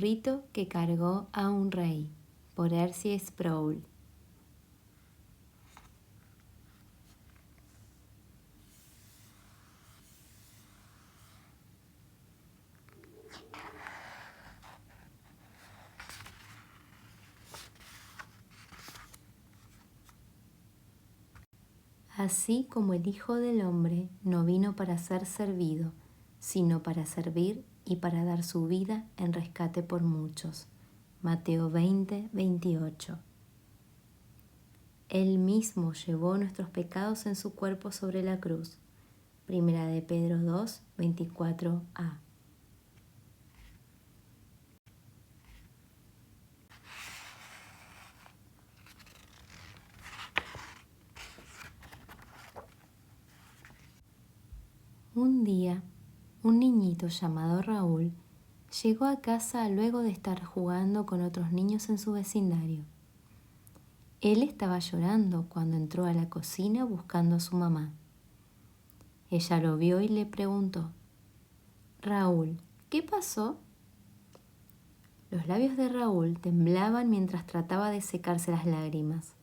burrito que cargó a un rey, por R.C. Sproul. Así como el Hijo del Hombre no vino para ser servido, sino para servir y para dar su vida en rescate por muchos. Mateo 20, 28. Él mismo llevó nuestros pecados en su cuerpo sobre la cruz. Primera de Pedro 2, 24a. Un día, un niñito llamado Raúl llegó a casa luego de estar jugando con otros niños en su vecindario. Él estaba llorando cuando entró a la cocina buscando a su mamá. Ella lo vio y le preguntó: «Raúl, ¿qué pasó?». Los labios de Raúl temblaban mientras trataba de secarse las lágrimas.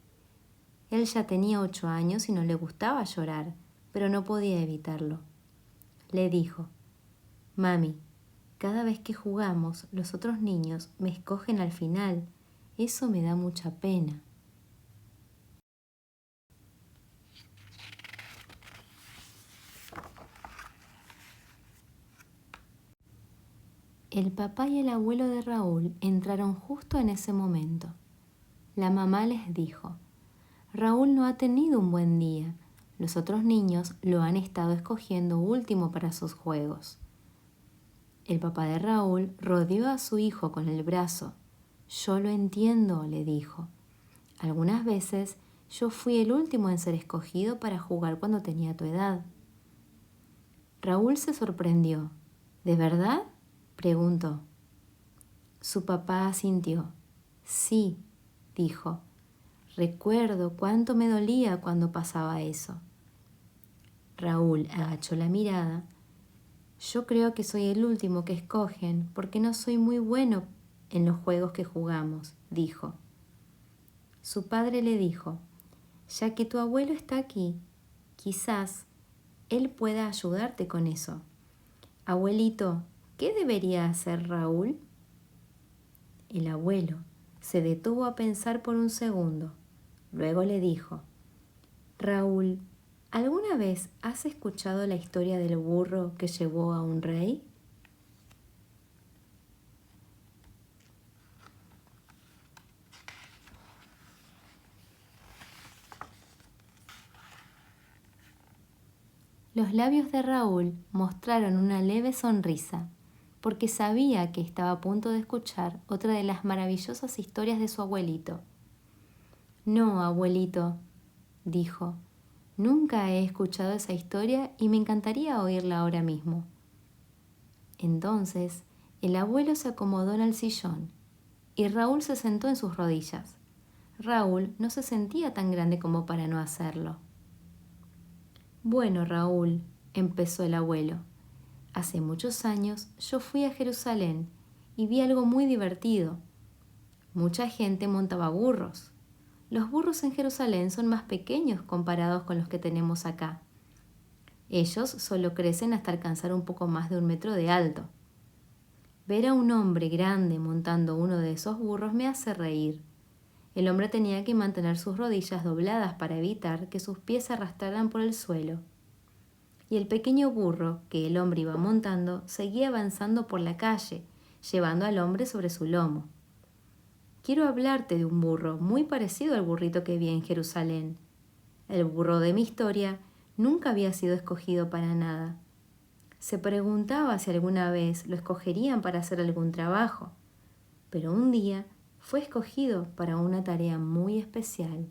Él ya tenía 8 años y no le gustaba llorar, pero no podía evitarlo. Le dijo: «Mami, cada vez que jugamos, los otros niños me escogen al final. Eso me da mucha pena». El papá y el abuelo de Raúl entraron justo en ese momento. La mamá les dijo: «Raúl no ha tenido un buen día. Los otros niños lo han estado escogiendo último para sus juegos». El papá de Raúl rodeó a su hijo con el brazo. «Yo lo entiendo», le dijo. «Algunas veces yo fui el último en ser escogido para jugar cuando tenía tu edad». Raúl se sorprendió. «¿De verdad?», preguntó. Su papá asintió. «Sí», dijo. «Recuerdo cuánto me dolía cuando pasaba eso». Raúl agachó la mirada. «Yo creo que soy el último que escogen porque no soy muy bueno en los juegos que jugamos», dijo. Su padre le dijo: «Ya que tu abuelo está aquí, quizás él pueda ayudarte con eso». «Abuelito, ¿qué debería hacer Raúl?». El abuelo se detuvo a pensar por un segundo. Luego le dijo: «Raúl, ¿alguna vez has escuchado la historia del burro que llevó a un rey?». Los labios de Raúl mostraron una leve sonrisa, porque sabía que estaba a punto de escuchar otra de las maravillosas historias de su abuelito. «No, abuelito», dijo, «nunca he escuchado esa historia y me encantaría oírla ahora mismo». Entonces, el abuelo se acomodó en el sillón y Raúl se sentó en sus rodillas. Raúl no se sentía tan grande como para no hacerlo. «Bueno, Raúl», empezó el abuelo, «hace muchos años yo fui a Jerusalén y vi algo muy divertido. Mucha gente montaba burros. Los burros en Jerusalén son más pequeños comparados con los que tenemos acá. Ellos solo crecen hasta alcanzar un poco más de 1 metro de alto. Ver a un hombre grande montando uno de esos burros me hace reír. El hombre tenía que mantener sus rodillas dobladas para evitar que sus pies se arrastraran por el suelo. Y el pequeño burro que el hombre iba montando seguía avanzando por la calle, llevando al hombre sobre su lomo. Quiero hablarte de un burro muy parecido al burrito que vi en Jerusalén. El burro de mi historia nunca había sido escogido para nada. Se preguntaba si alguna vez lo escogerían para hacer algún trabajo, pero un día fue escogido para una tarea muy especial.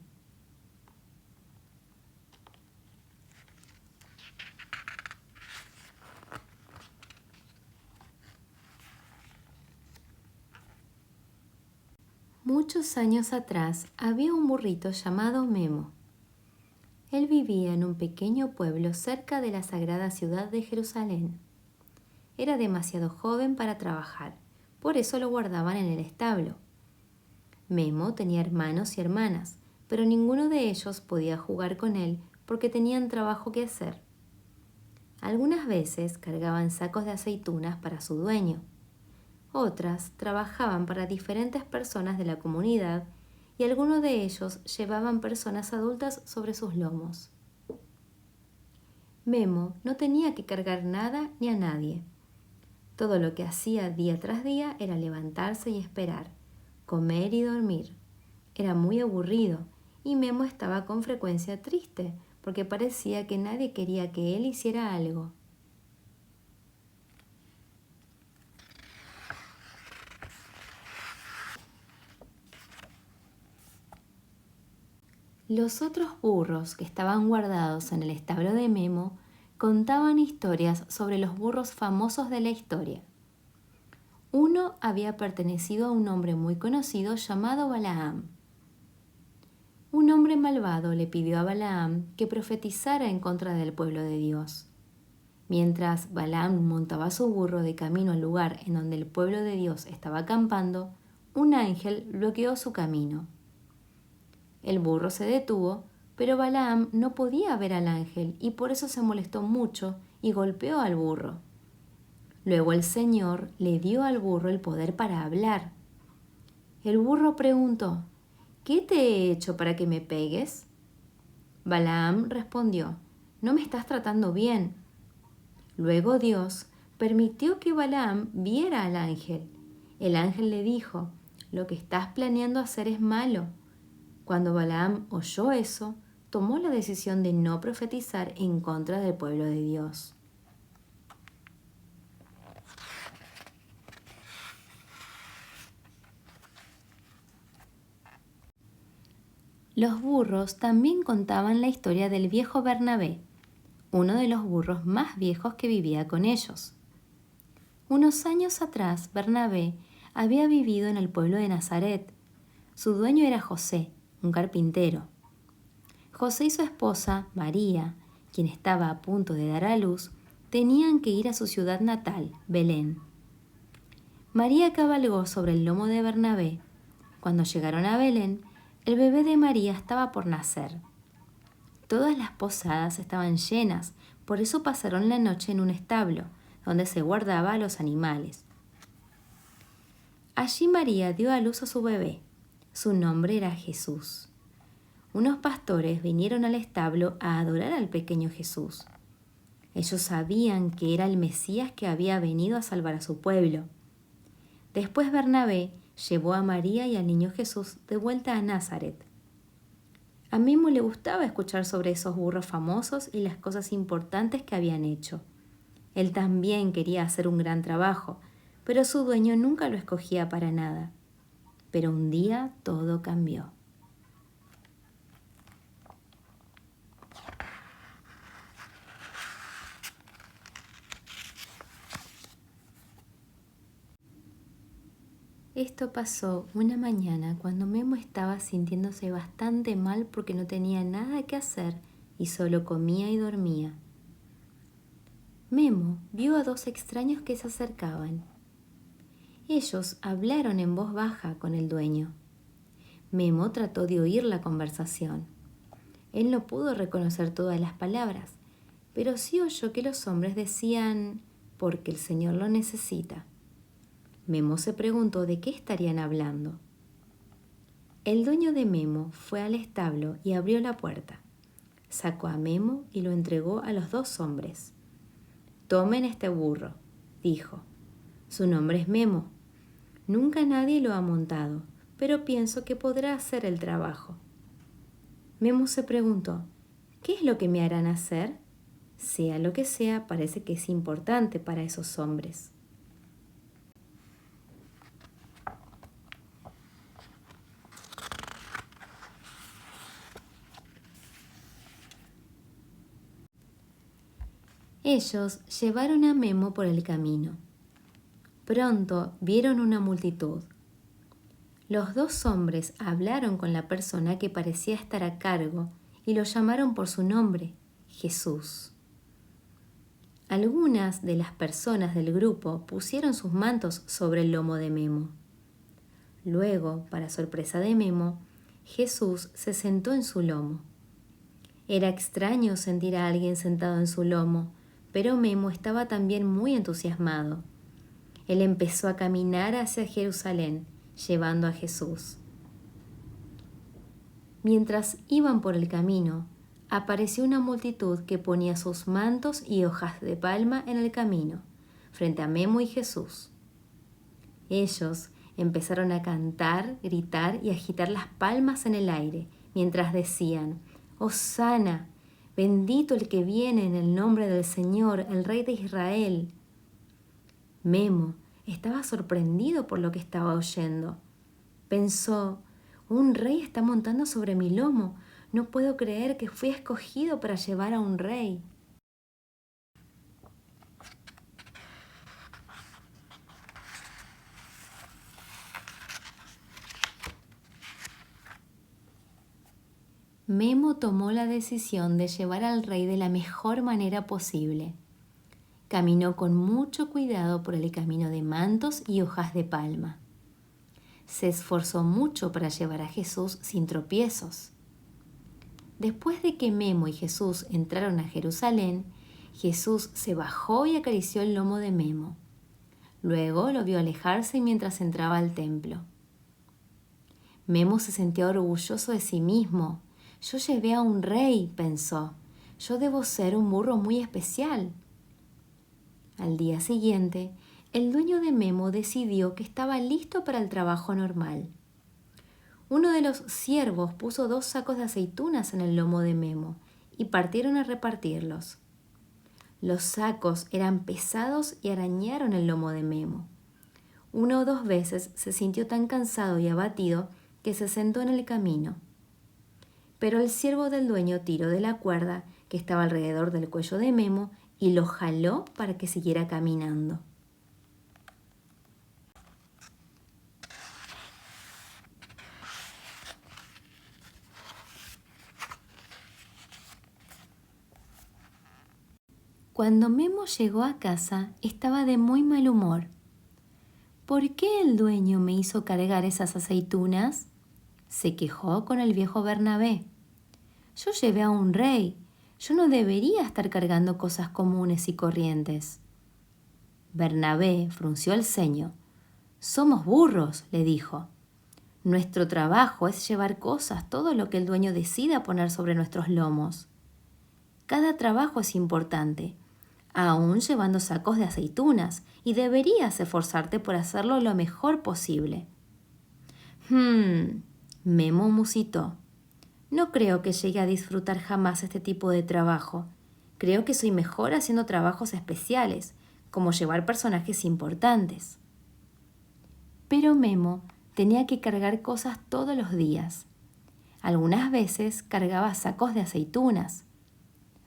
Muchos años atrás había un burrito llamado Memo. Él vivía en un pequeño pueblo cerca de la sagrada ciudad de Jerusalén. Era demasiado joven para trabajar, por eso lo guardaban en el establo. Memo tenía hermanos y hermanas, pero ninguno de ellos podía jugar con él porque tenían trabajo que hacer. Algunas veces cargaban sacos de aceitunas para su dueño. Otras trabajaban para diferentes personas de la comunidad y algunos de ellos llevaban personas adultas sobre sus lomos. Memo no tenía que cargar nada ni a nadie. Todo lo que hacía día tras día era levantarse y esperar, comer y dormir. Era muy aburrido y Memo estaba con frecuencia triste porque parecía que nadie quería que él hiciera algo. Los otros burros que estaban guardados en el establo de Memo contaban historias sobre los burros famosos de la historia. Uno había pertenecido a un hombre muy conocido llamado Balaam. Un hombre malvado le pidió a Balaam que profetizara en contra del pueblo de Dios. Mientras Balaam montaba su burro de camino al lugar en donde el pueblo de Dios estaba acampando, un ángel bloqueó su camino. El burro se detuvo, pero Balaam no podía ver al ángel y por eso se molestó mucho y golpeó al burro. Luego el Señor le dio al burro el poder para hablar. El burro preguntó: ¿Qué te he hecho para que me pegues? Balaam respondió: No me estás tratando bien. Luego Dios permitió que Balaam viera al ángel. El ángel le dijo: Lo que estás planeando hacer es malo. Cuando Balaam oyó eso, tomó la decisión de no profetizar en contra del pueblo de Dios. Los burros también contaban la historia del viejo Bernabé, uno de los burros más viejos que vivía con ellos. Unos años atrás, Bernabé había vivido en el pueblo de Nazaret. Su dueño era José, un carpintero. José y su esposa, María, quien estaba a punto de dar a luz, tenían que ir a su ciudad natal, Belén. María cabalgó sobre el lomo de Bernabé. Cuando llegaron a Belén, el bebé de María estaba por nacer. Todas las posadas estaban llenas, por eso pasaron la noche en un establo, donde se guardaba a los animales. Allí María dio a luz a su bebé. Su nombre era Jesús. Unos pastores vinieron al establo a adorar al pequeño Jesús. Ellos sabían que era el Mesías que había venido a salvar a su pueblo. Después Bernabé llevó a María y al niño Jesús de vuelta a Nazaret. A Memo le gustaba escuchar sobre esos burros famosos y las cosas importantes que habían hecho. Él también quería hacer un gran trabajo, pero su dueño nunca lo escogía para nada. Pero un día todo cambió. Esto pasó una mañana cuando Memo estaba sintiéndose bastante mal porque no tenía nada que hacer y solo comía y dormía. Memo vio a dos extraños que se acercaban. Ellos hablaron en voz baja con el dueño. Memo trató de oír la conversación. Él no pudo reconocer todas las palabras, pero sí oyó que los hombres decían: «porque el Señor lo necesita». Memo se preguntó de qué estarían hablando. El dueño de Memo fue al establo y abrió la puerta. Sacó a Memo y lo entregó a los dos hombres. «Tomen este burro», dijo. «Su nombre es Memo. Nunca nadie lo ha montado, pero pienso que podrá hacer el trabajo». Memo se preguntó: «¿Qué es lo que me harán hacer?». Sea lo que sea, parece que es importante para esos hombres. Ellos llevaron a Memo por el camino. Pronto vieron una multitud. Los dos hombres hablaron con la persona que parecía estar a cargo y lo llamaron por su nombre, Jesús. Algunas de las personas del grupo pusieron sus mantos sobre el lomo de Memo. Luego, para sorpresa de Memo, Jesús se sentó en su lomo. Era extraño sentir a alguien sentado en su lomo, pero Memo estaba también muy entusiasmado. Él empezó a caminar hacia Jerusalén, llevando a Jesús. Mientras iban por el camino, apareció una multitud que ponía sus mantos y hojas de palma en el camino, frente a Memo y Jesús. Ellos empezaron a cantar, gritar y agitar las palmas en el aire, mientras decían: «Hosana, bendito el que viene en el nombre del Señor, el Rey de Israel». Memo estaba sorprendido por lo que estaba oyendo. Pensó: «Un rey está montando sobre mi lomo. No puedo creer que fui escogido para llevar a un rey». Memo tomó la decisión de llevar al rey de la mejor manera posible. Caminó con mucho cuidado por el camino de mantos y hojas de palma. Se esforzó mucho para llevar a Jesús sin tropiezos. Después de que Memo y Jesús entraron a Jerusalén, Jesús se bajó y acarició el lomo de Memo. Luego lo vio alejarse mientras entraba al templo. Memo se sentía orgulloso de sí mismo. «Yo llevé a un rey», pensó. «Yo debo ser un burro muy especial». Al día siguiente, el dueño de Memo decidió que estaba listo para el trabajo normal. Uno de los siervos puso 2 sacos de aceitunas en el lomo de Memo y partieron a repartirlos. Los sacos eran pesados y arañaron el lomo de Memo. 1 o 2 veces se sintió tan cansado y abatido que se sentó en el camino. Pero el siervo del dueño tiró de la cuerda que estaba alrededor del cuello de Memo y lo jaló para que siguiera caminando. Cuando Memo llegó a casa, estaba de muy mal humor. «¿Por qué el dueño me hizo cargar esas aceitunas?», se quejó con el viejo Bernabé. «Yo llevé a un rey. Yo no debería estar cargando cosas comunes y corrientes». Bernabé frunció el ceño. «Somos burros», le dijo. «Nuestro trabajo es llevar cosas, todo lo que el dueño decida poner sobre nuestros lomos. Cada trabajo es importante, aún llevando sacos de aceitunas, y deberías esforzarte por hacerlo lo mejor posible». Memo musitó. «No creo que llegue a disfrutar jamás este tipo de trabajo. Creo que soy mejor haciendo trabajos especiales, como llevar personajes importantes». Pero Memo tenía que cargar cosas todos los días. Algunas veces cargaba sacos de aceitunas.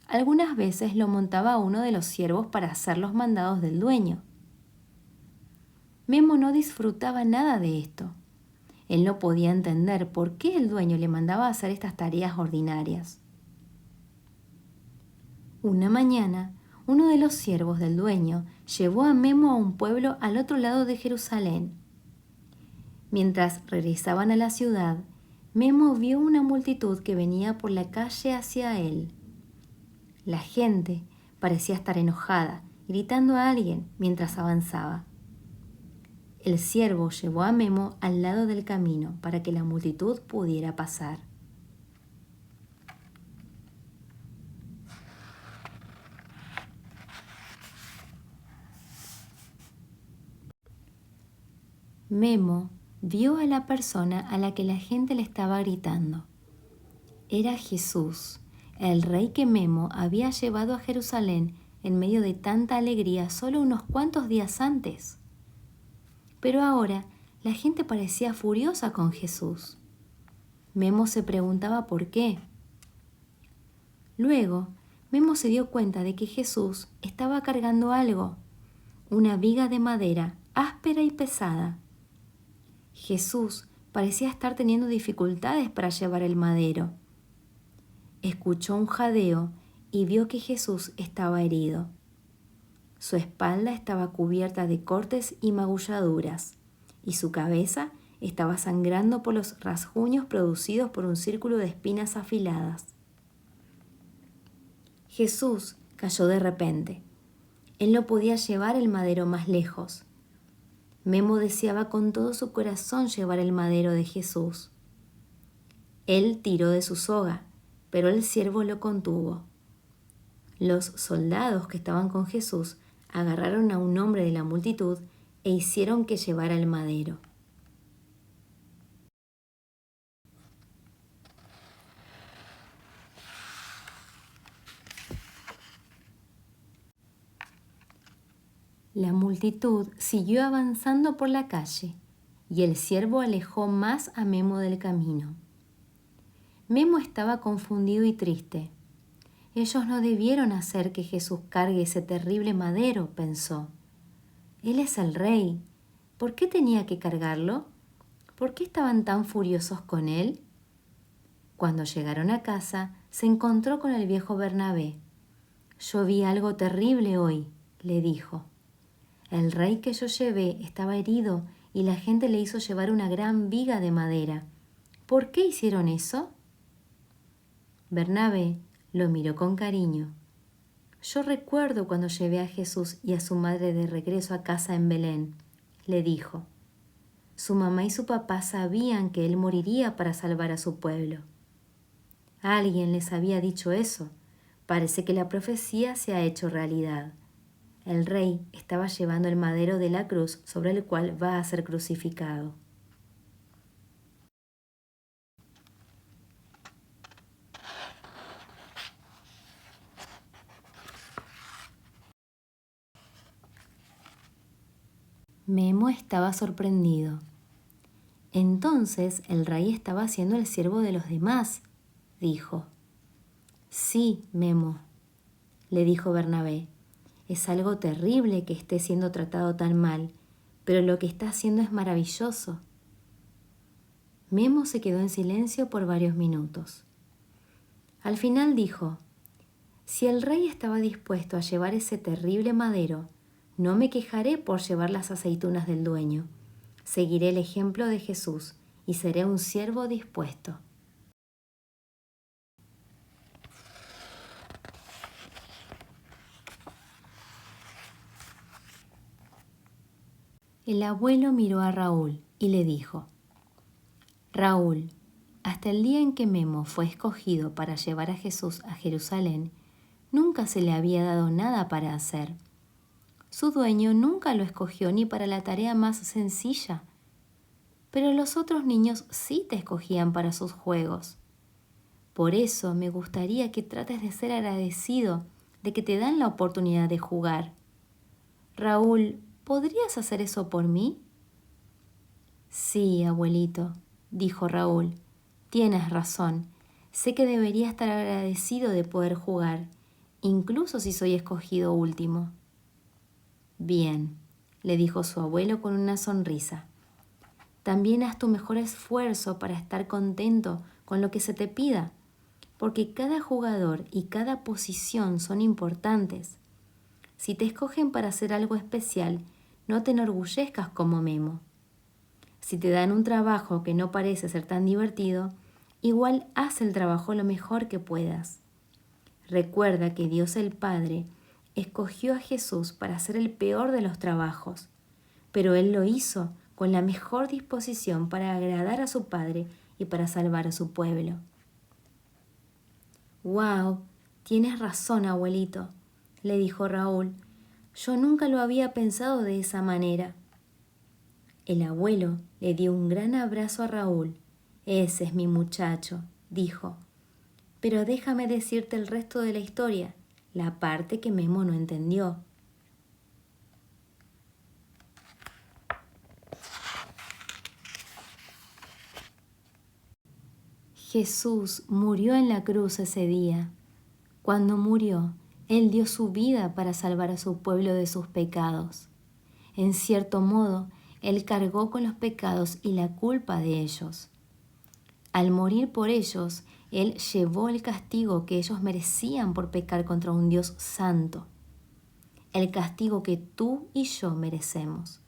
Algunas veces lo montaba uno de los siervos para hacer los mandados del dueño. Memo no disfrutaba nada de esto. Él no podía entender por qué el dueño le mandaba hacer estas tareas ordinarias. Una mañana, uno de los siervos del dueño llevó a Memo a un pueblo al otro lado de Jerusalén. Mientras regresaban a la ciudad, Memo vio una multitud que venía por la calle hacia él. La gente parecía estar enojada, gritando a alguien mientras avanzaba. El siervo llevó a Memo al lado del camino para que la multitud pudiera pasar. Memo vio a la persona a la que la gente le estaba gritando. Era Jesús, el rey que Memo había llevado a Jerusalén en medio de tanta alegría solo unos cuantos días antes. Pero ahora la gente parecía furiosa con Jesús. Memo se preguntaba por qué. Luego, Memo se dio cuenta de que Jesús estaba cargando algo, una viga de madera áspera y pesada. Jesús parecía estar teniendo dificultades para llevar el madero. Escuchó un jadeo y vio que Jesús estaba herido. Su espalda estaba cubierta de cortes y magulladuras, y su cabeza estaba sangrando por los rasguños producidos por un círculo de espinas afiladas. Jesús cayó de repente. Él no podía llevar el madero más lejos. Memo deseaba con todo su corazón llevar el madero de Jesús. Él tiró de su soga, pero el ciervo lo contuvo. Los soldados que estaban con Jesús agarraron a un hombre de la multitud e hicieron que llevara el madero. La multitud siguió avanzando por la calle y el ciervo alejó más a Memo del camino. Memo estaba confundido y triste. Ellos no debieron hacer que Jesús cargue ese terrible madero, pensó. Él es el rey. ¿Por qué tenía que cargarlo? ¿Por qué estaban tan furiosos con él? Cuando llegaron a casa, se encontró con el viejo Bernabé. «Yo vi algo terrible hoy», le dijo. «El rey que yo llevé estaba herido y la gente le hizo llevar una gran viga de madera. ¿Por qué hicieron eso?» Bernabé lo miró con cariño. «Yo recuerdo cuando llevé a Jesús y a su madre de regreso a casa en Belén», le dijo. «Su mamá y su papá sabían que él moriría para salvar a su pueblo. Alguien les había dicho eso. Parece que la profecía se ha hecho realidad. El rey estaba llevando el madero de la cruz sobre el cual va a ser crucificado». Memo estaba sorprendido. «Entonces el rey estaba siendo el siervo de los demás», dijo. «Sí, Memo», le dijo Bernabé. «Es algo terrible que esté siendo tratado tan mal, pero lo que está haciendo es maravilloso». Memo se quedó en silencio por varios minutos. Al final dijo: «Si el rey estaba dispuesto a llevar ese terrible madero, no me quejaré por llevar las aceitunas del dueño. Seguiré el ejemplo de Jesús y seré un siervo dispuesto». El abuelo miró a Raúl y le dijo: «Raúl, hasta el día en que Memo fue escogido para llevar a Jesús a Jerusalén, nunca se le había dado nada para hacer. Su dueño nunca lo escogió ni para la tarea más sencilla. Pero los otros niños sí te escogían para sus juegos. Por eso me gustaría que trates de ser agradecido de que te dan la oportunidad de jugar. Raúl, ¿podrías hacer eso por mí?» «Sí, abuelito», dijo Raúl. «Tienes razón. Sé que debería estar agradecido de poder jugar, incluso si soy escogido último». «Bien», le dijo su abuelo con una sonrisa. «También haz tu mejor esfuerzo para estar contento con lo que se te pida, porque cada jugador y cada posición son importantes. Si te escogen para hacer algo especial, no te enorgullezcas como Memo. Si te dan un trabajo que no parece ser tan divertido, igual haz el trabajo lo mejor que puedas. Recuerda que Dios el Padre escogió a Jesús para hacer el peor de los trabajos, pero Él lo hizo con la mejor disposición para agradar a su Padre y para salvar a su pueblo». «Wow, tienes razón, abuelito», le dijo Raúl. «Yo nunca lo había pensado de esa manera». El abuelo le dio un gran abrazo a Raúl. «Ese es mi muchacho», dijo. «Pero déjame decirte el resto de la historia, la parte que Memo no entendió». Jesús murió en la cruz ese día. Cuando murió, Él dio su vida para salvar a su pueblo de sus pecados. En cierto modo, Él cargó con los pecados y la culpa de ellos. Al morir por ellos, Él llevó el castigo que ellos merecían por pecar contra un Dios santo. el castigo que tú y yo merecemos.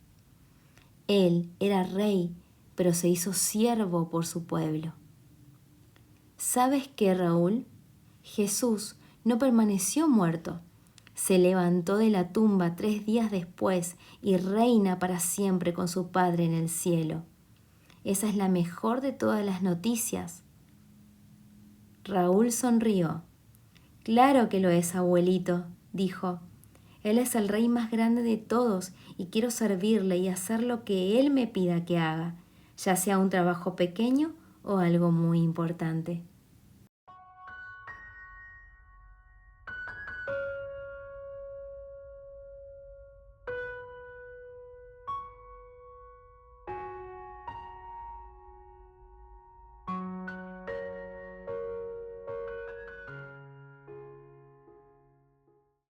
Él era rey, pero se hizo siervo por su pueblo. ¿Sabes qué, Raúl? Jesús no permaneció muerto. Se levantó de la tumba 3 días después y reina para siempre con su Padre en el cielo. Esa es la mejor de todas las noticias. Raúl sonrió. Claro que lo es, abuelito, dijo. Él es el rey más grande de todos y quiero servirle y hacer lo que él me pida que haga, ya sea un trabajo pequeño o algo muy importante.